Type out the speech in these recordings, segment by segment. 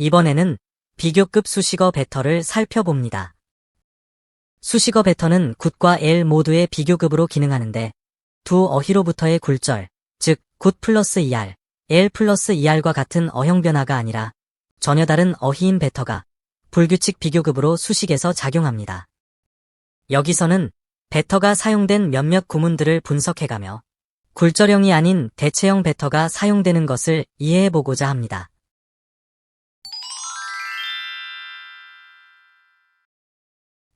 이번에는 비교급 수식어 배터를 살펴봅니다. 수식어 배터는 굿과 L 모두의 비교급으로 기능하는데 두 어휘로부터의 굴절, 즉 굿 플러스 ER, L 플러스 ER과 같은 어형 변화가 아니라 전혀 다른 어휘인 배터가 불규칙 비교급으로 수식에서 작용합니다. 여기서는 배터가 사용된 몇몇 구문들을 분석해가며 굴절형이 아닌 대체형 배터가 사용되는 것을 이해해보고자 합니다.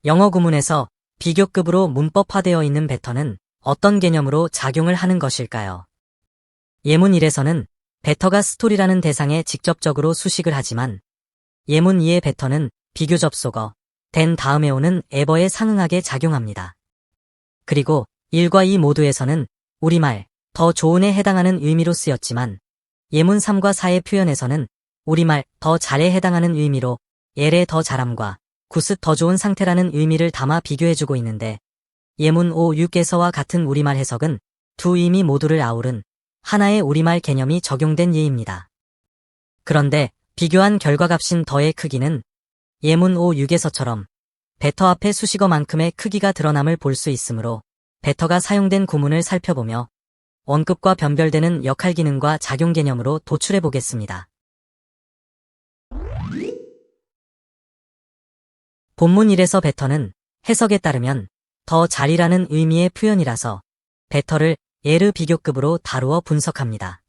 영어 구문에서 비교급으로 문법화되어 있는 배터는 어떤 개념으로 작용을 하는 것일까요? 예문 1에서는 배터가 스토리라는 대상에 직접적으로 수식을 하지만 예문 2의 배터는 비교 접속어, 된 다음에 오는 에버에 상응하게 작용합니다. 그리고 1과 2 모두에서는 우리말, 더 좋은에 해당하는 의미로 쓰였지만 예문 3과 4의 표현에서는 우리말, 더 잘에 해당하는 의미로 엘의 더 잘함과 굿은 더 좋은 상태라는 의미를 담아 비교해주고 있는데 예문 5, 6에서와 같은 우리말 해석은 두 의미 모두를 아우른 하나의 우리말 개념이 적용된 예입니다. 그런데 비교한 결과값인 더의 크기는 예문 5, 6에서처럼 배터 앞의 수식어만큼의 크기가 드러남을 볼 수 있으므로 배터가 사용된 구문을 살펴보며 원급과 변별되는 역할 기능과 작용 개념으로 도출해 보겠습니다. 본문 1에서 배터는 해석에 따르면 더 잘이라는 의미의 표현이라서 배터를 에르 비교급으로 다루어 분석합니다.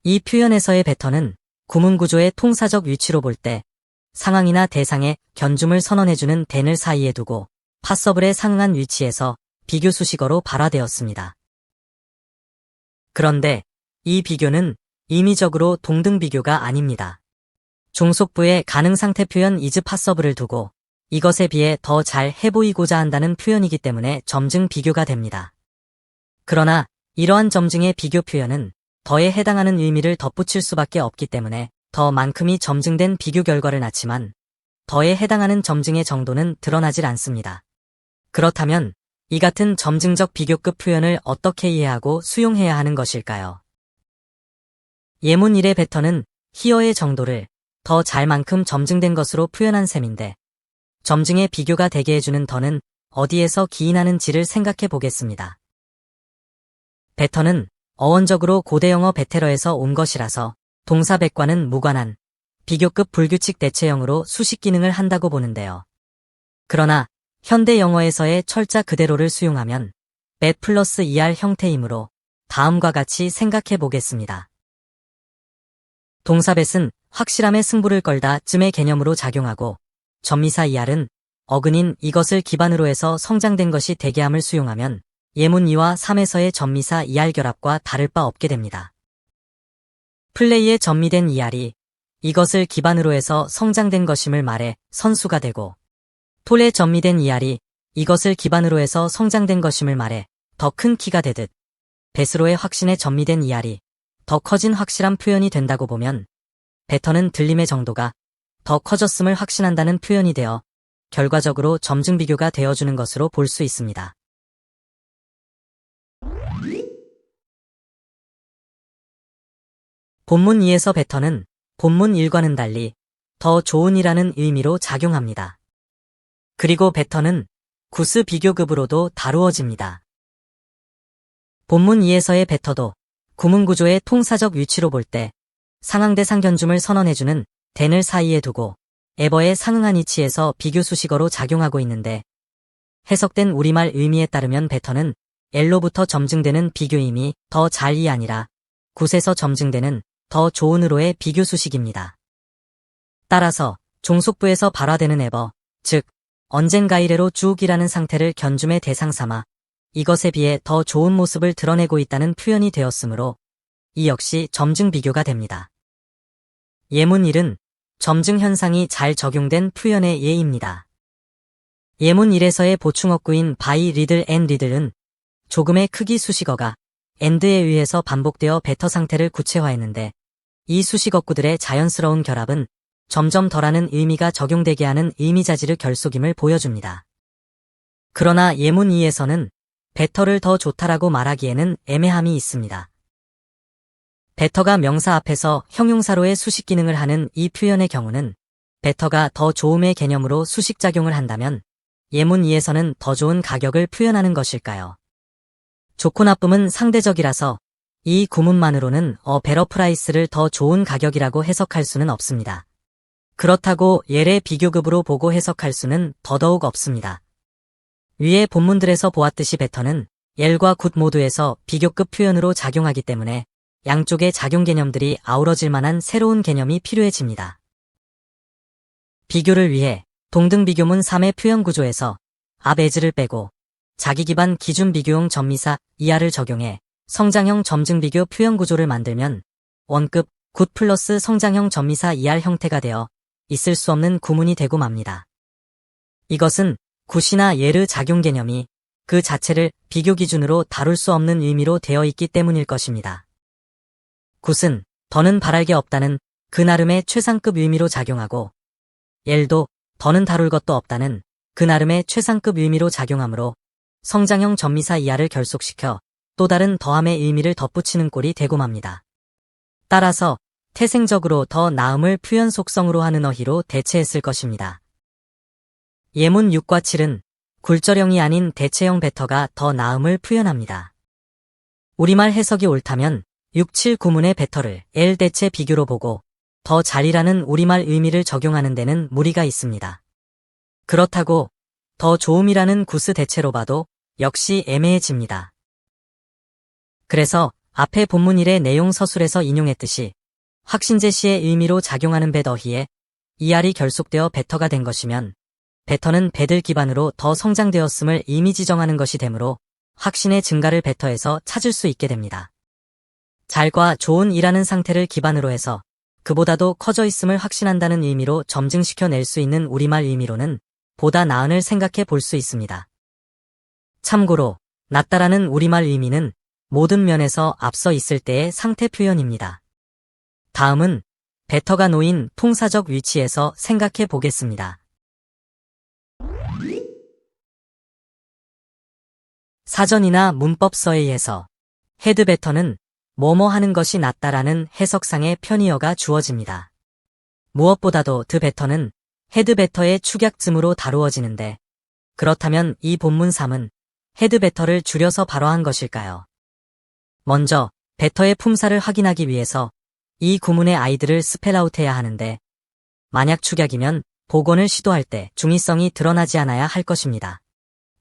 이 표현에서의 배터는 구문 구조의 통사적 위치로 볼 때 상황이나 대상에 견줌을 선언해주는 den을 사이에 두고 파서블에 상응한 위치에서 비교 수식어로 발화되었습니다. 그런데 이 비교는 임의적으로 동등 비교가 아닙니다. 종속부의 가능상태 표현 is passable을 두고 이것에 비해 더 잘 해보이고자 한다는 표현이기 때문에 점증 비교가 됩니다. 그러나 이러한 점증의 비교 표현은 더에 해당하는 의미를 덧붙일 수밖에 없기 때문에 더만큼이 점증된 비교 결과를 낳지만 더에 해당하는 점증의 정도는 드러나질 않습니다. 그렇다면 이 같은 점증적 비교급 표현을 어떻게 이해하고 수용해야 하는 것일까요? 예문 1의 배터는 히어의 정도를 더 잘만큼 점증된 것으로 표현한 셈인데 점증의 비교가 되게 해주는 더는 어디에서 기인하는지를 생각해 보겠습니다. 배터는 어원적으로 고대 영어 베테러에서 온 것이라서 동사백과는 무관한 비교급 불규칙 대체형으로 수식 기능을 한다고 보는데요. 그러나 현대 영어에서의 철자 그대로를 수용하면 bet 플러스 er 형태이므로 다음과 같이 생각해 보겠습니다. 동사 bet은 확실함의 승부를 걸다 쯤의 개념으로 작용하고 전미사 er은 어근인 이것을 기반으로 해서 성장된 것이 되게함을 수용하면 예문 2와 3에서의 전미사 er 결합과 다를 바 없게 됩니다. 플레이에 전미된 er이 이것을 기반으로 해서 성장된 것임을 말해 선수가 되고 톨에 전미된 er이 이것을 기반으로 해서 성장된 것임을 말해 더 큰 키가 되듯 bet으로의 확신에 전미된 er이 더 커진 확실한 표현이 된다고 보면 배터는 들림의 정도가 더 커졌음을 확신한다는 표현이 되어 결과적으로 점증 비교가 되어주는 것으로 볼 수 있습니다. 본문 2에서 배터는 본문 1과는 달리 더 좋은이라는 의미로 작용합니다. 그리고 배터는 굿의 비교급으로도 다루어집니다. 본문 2에서의 배터도 구문 구조의 통사적 위치로 볼 때 상황대상 견줌을 선언해주는 den을 사이에 두고 에버에 상응한 위치에서 비교 수식어로 작용하고 있는데 해석된 우리말 의미에 따르면 배터는 L로부터 점증되는 비교임이 더 잘이 아니라 굿에서 점증되는 더 좋은으로의 비교 수식입니다. 따라서 종속부에서 발화되는 에버, 즉 언젠가 이래로 쭉이라는 상태를 견줌의 대상 삼아 이것에 비해 더 좋은 모습을 드러내고 있다는 표현이 되었으므로 이 역시 점증 비교가 됩니다. 예문 1은 점증 현상이 잘 적용된 표현의 예입니다. 예문 1에서의 보충어구인 by, riddle and riddle은 조금의 크기 수식어가 and에 의해서 반복되어 배터 상태를 구체화했는데 이 수식어구들의 자연스러운 결합은 점점 덜하는 의미가 적용되게 하는 의미자질의 결속임을 보여줍니다. 그러나 예문 2에서는 배터를 더 좋다라고 말하기에는 애매함이 있습니다. better가 명사 앞에서 형용사로의 수식 기능을 하는 이 표현의 경우는 better가 더 좋음의 개념으로 수식 작용을 한다면 예문 2에서는 더 좋은 가격을 표현하는 것일까요? 좋고 나쁨은 상대적이라서 이 구문만으로는 better price를 더 좋은 가격이라고 해석할 수는 없습니다. 그렇다고 예의 비교급으로 보고 해석할 수는 더더욱 없습니다. 위의 본문들에서 보았듯이 better는 옐과 굿 모두에서 비교급 표현으로 작용하기 때문에 양쪽의 작용 개념들이 아우러질 만한 새로운 개념이 필요해집니다. 비교를 위해 동등 비교문 3의 표현 구조에서 앞 as를 빼고 자기 기반 기준 비교용 전미사 이하를 적용해 성장형 점증 비교 표현 구조를 만들면 원급 굿 플러스 성장형 전미사 이할 형태가 되어 있을 수 없는 구문이 되고 맙니다. 이것은 굿이나 예르 작용 개념이 그 자체를 비교 기준으로 다룰 수 없는 의미로 되어 있기 때문일 것입니다. 굿은 더는 바랄 게 없다는 그 나름의 최상급 의미로 작용하고 옐도 더는 다룰 것도 없다는 그 나름의 최상급 의미로 작용하므로 성장형 전미사 이하를 결속시켜 또 다른 더함의 의미를 덧붙이는 꼴이 되고 맙니다. 따라서 태생적으로 더 나음을 표현 속성으로 하는 어휘로 대체했을 것입니다. 예문 6과 7은 굴절형이 아닌 대체형 better가 더 나음을 표현합니다. 우리말 해석이 옳다면 6, 7 구문의 better를 L 대체 비교로 보고 더 잘이라는 우리말 의미를 적용하는 데는 무리가 있습니다. 그렇다고 더 좋음이라는 구스 대체로 봐도 역시 애매해집니다. 그래서 앞에 본문 1의 내용 서술에서 인용했듯이 확신제 시의 의미로 작용하는 better희에 ER이 결속되어 better가 된 것이면 better는 bet을 기반으로 더 성장되었음을 이미 지정하는 것이 되므로 확신의 증가를 better에서 찾을 수 있게 됩니다. 잘과 좋은 이라는 상태를 기반으로 해서 그보다도 커져 있음을 확신한다는 의미로 점증시켜낼 수 있는 우리말 의미로는 보다 나은을 생각해 볼 수 있습니다. 참고로 낫다라는 우리말 의미는 모든 면에서 앞서 있을 때의 상태 표현입니다. 다음은 better가 놓인 통사적 위치에서 생각해 보겠습니다. 사전이나 문법서에 의해서 had better는 뭐뭐 하는 것이 낫다라는 해석상의 편의어가 주어집니다. 무엇보다도 the better는 had better의 축약쯤으로 다루어지는데 그렇다면 이 본문 3은 had better를 줄여서 발화한 것일까요? 먼저 better의 품사를 확인하기 위해서 이 구문의 아이들을 스펠아웃해야 하는데 만약 축약이면 복원을 시도할 때 중의성이 드러나지 않아야 할 것입니다.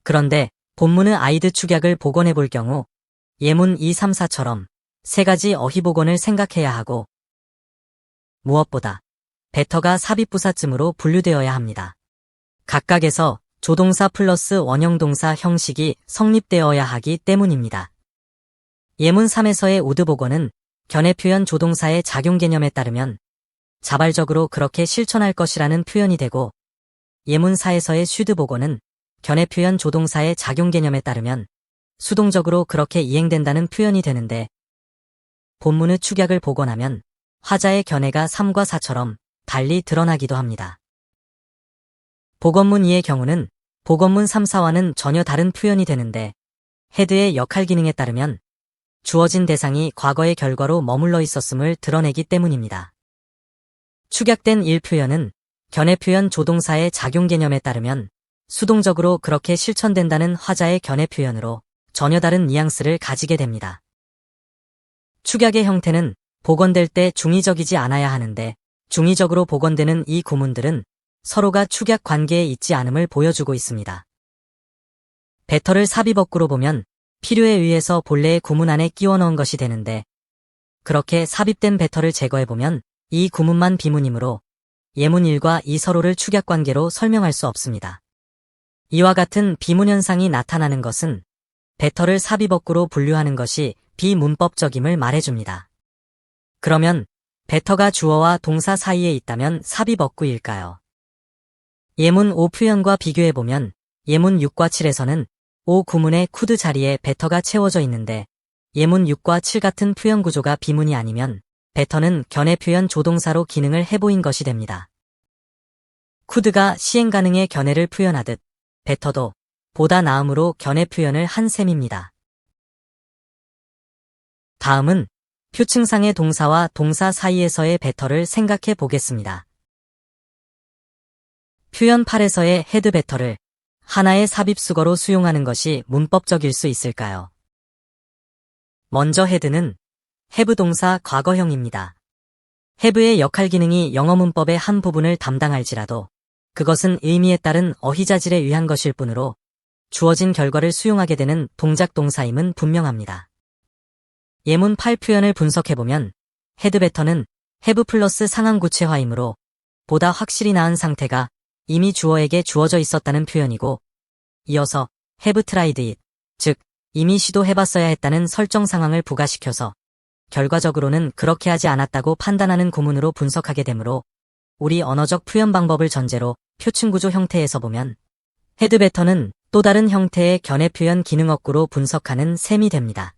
그런데 본문의 아이드 축약을 복원해 볼 경우 예문 2, 3, 4처럼 세 가지 어휘 복원을 생각해야 하고 무엇보다 better가 삽입부사쯤으로 분류되어야 합니다. 각각에서 조동사 플러스 원형동사 형식이 성립되어야 하기 때문입니다. 예문 3에서의 우드 복원은 견해 표현 조동사의 작용 개념에 따르면 자발적으로 그렇게 실천할 것이라는 표현이 되고 예문 4에서의 슈드 복원은 견해 표현 조동사의 작용 개념에 따르면 수동적으로 그렇게 이행된다는 표현이 되는데 본문의 축약을 복원하면 화자의 견해가 3과 4처럼 달리 드러나기도 합니다. 복원문 2의 경우는 복원문 3, 4와는 전혀 다른 표현이 되는데 had의 역할 기능에 따르면 주어진 대상이 과거의 결과로 머물러 있었음을 드러내기 때문입니다. 축약된 1 표현은 견해 표현 조동사의 작용 개념에 따르면 수동적으로 그렇게 실천된다는 화자의 견해 표현으로 전혀 다른 뉘앙스를 가지게 됩니다. 축약의 형태는 복원될 때 중의적이지 않아야 하는데 중의적으로 복원되는 이 구문들은 서로가 축약 관계에 있지 않음을 보여주고 있습니다. better를 삽입어구로 보면 필요에 의해서 본래의 구문 안에 끼워 넣은 것이 되는데 그렇게 삽입된 better를 제거해보면 이 구문만 비문이므로 예문 1과 2 서로를 축약 관계로 설명할 수 없습니다. 이와 같은 비문 현상이 나타나는 것은 better를 삽입어구로 분류하는 것이 비문법적임을 말해줍니다. 그러면 better가 주어와 동사 사이에 있다면 삽입어구일까요? 예문 5 표현과 비교해보면 예문 6과 7에서는 5 구문의 could 자리에 better가 채워져 있는데 예문 6과 7 같은 표현 구조가 비문이 아니면 better는 견해 표현 조동사로 기능을 해보인 것이 됩니다. could가 시행 가능의 견해를 표현하듯 better도 보다 나음으로 견해 표현을 한 셈입니다. 다음은 표층상의 동사와 동사 사이에서의 배터를 생각해 보겠습니다. 표현 8에서의 헤드 배터를 하나의 삽입수거로 수용하는 것이 문법적일 수 있을까요? 먼저 헤드는 have 동사 과거형입니다. have의 역할 기능이 영어 문법의 한 부분을 담당할지라도 그것은 의미에 따른 어휘자질에 의한 것일 뿐으로 주어진 결과를 수용하게 되는 동작 동사임은 분명합니다. 예문 8 표현을 분석해보면 헤드 배터는 have 플러스 상황 구체화이므로 보다 확실히 나은 상태가 이미 주어에게 주어져 있었다는 표현이고, 이어서 have tried it, 즉 이미 시도해봤어야 했다는 설정 상황을 부가시켜서 결과적으로는 그렇게 하지 않았다고 판단하는 구문으로 분석하게 되므로 우리 언어적 표현 방법을 전제로 표층구조 형태에서 보면 헤드 배터는 또 다른 형태의 견해 표현 기능억구로 분석하는 셈이 됩니다.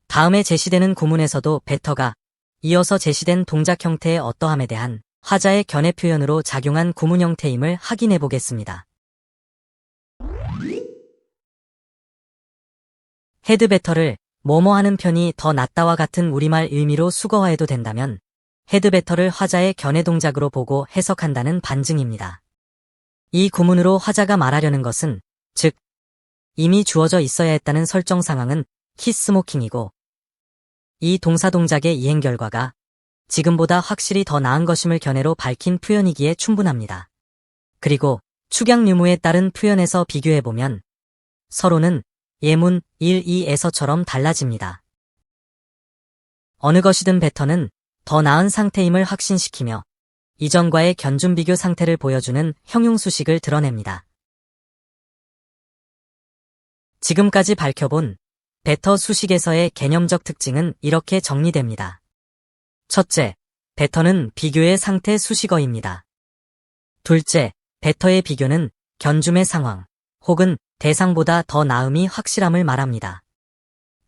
다음에 제시되는 구문에서도 배터가 이어서 제시된 동작 형태의 어떠함에 대한 하자의 견해 표현으로 작용한 구문 형태임을 확인해 보겠습니다. 헤드 배터를 뭐뭐 하는 편이 더 낫다와 같은 우리말 의미로 수거화해도 된다면 헤드 배터를 화자의 견해 동작으로 보고 해석한다는 반증입니다. 이 구문으로 화자가 말하려는 것은, 즉 이미 주어져 있어야 했다는 설정 상황은 키스모킹이고 이 동사 동작의 이행 결과가 지금보다 확실히 더 나은 것임을 견해로 밝힌 표현이기에 충분합니다. 그리고 축약 유무에 따른 표현에서 비교해보면 서로는 예문 1, 2에서처럼 달라집니다. 어느 것이든 배터는 더 나은 상태임을 확신시키며 이전과의 견준 비교 상태를 보여주는 형용수식을 드러냅니다. 지금까지 밝혀본 배터 수식에서의 개념적 특징은 이렇게 정리됩니다. 첫째, 배터는 비교의 상태 수식어입니다. 둘째, 배터의 비교는 견줌의 상황 혹은 대상보다 더 나음이 확실함을 말합니다.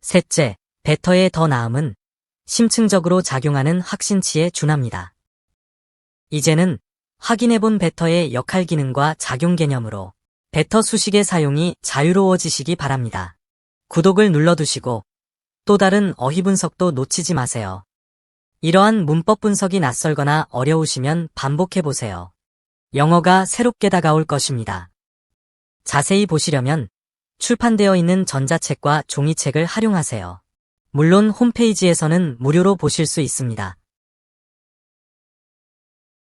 셋째, 배터의 더 나음은 심층적으로 작용하는 확신치에 준합니다. 이제는 확인해본 배터의 역할 기능과 작용 개념으로 배터 수식의 사용이 자유로워지시기 바랍니다. 구독을 눌러두시고 또 다른 어휘 분석도 놓치지 마세요. 이러한 문법 분석이 낯설거나 어려우시면 반복해보세요. 영어가 새롭게 다가올 것입니다. 자세히 보시려면 출판되어 있는 전자책과 종이책을 활용하세요. 물론 홈페이지에서는 무료로 보실 수 있습니다.